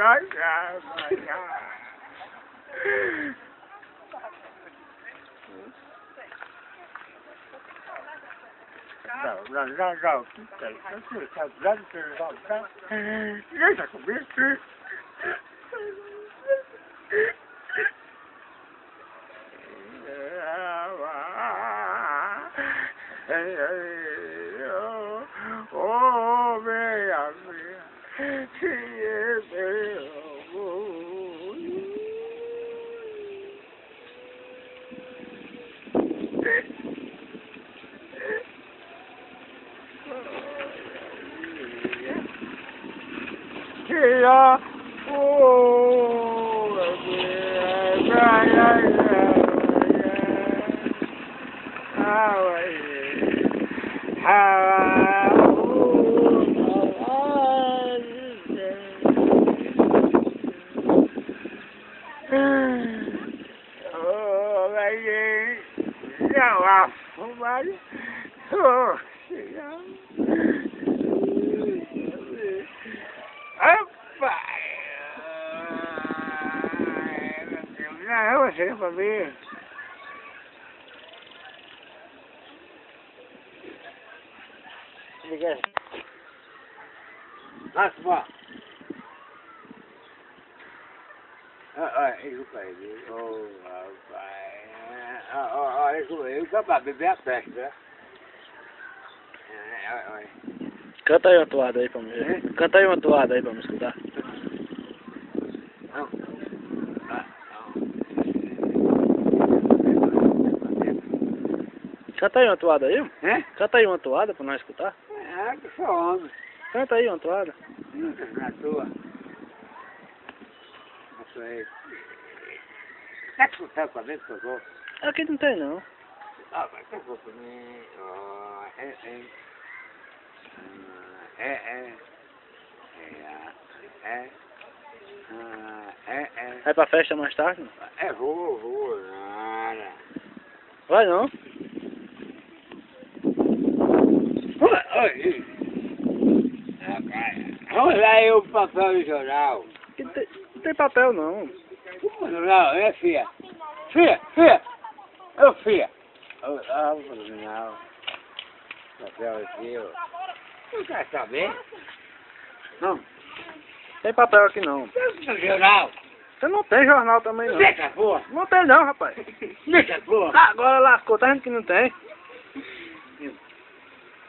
Oh, minha filha. Não, você pra mim. Liga. Asma. Desculpa aí. Oh, rapaz. Desculpa aí. Só pra beber a festa, né? Canta aí uma toada aí pra mim. Canta aí uma toada aí pra me escutar. Canta aí uma toada aí? Canta aí uma toada pra nós escutar. Que sou homem. Canta aí uma toada. Na tua. Isso aí. Quer escutar pra dentro, por favor? Aqui não tem não. Mas que for pra mim. Vai pra festa mais tarde? Não? Vou, nada. Vai não? Vamos lá aí o papel do jornal. Não tem papel não. Como jornal, filha? Filha! Ô, filha! Não. Papel aqui, ó. Não quer saber? Não. Tem papel aqui não. Tem jornal? Você não tem jornal também não. Deixa, porra! Não tem não, rapaz. Deixa, porra! Agora lascou, tá vendo que não tem?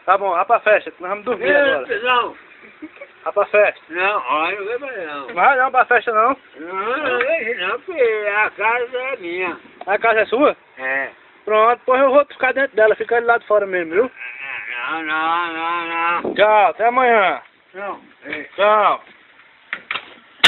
Tá bom, vai pra festa, que nós vamos dormir agora. Não! Vai pra festa. Não, olha, não vai não. Vai não pra festa não. Não, porque a casa é minha. A casa é sua? É. Pronto, pois eu vou ficar dentro dela, fica ali lá de fora mesmo, viu? Não. Tchau, até amanhã. Não. Tchau.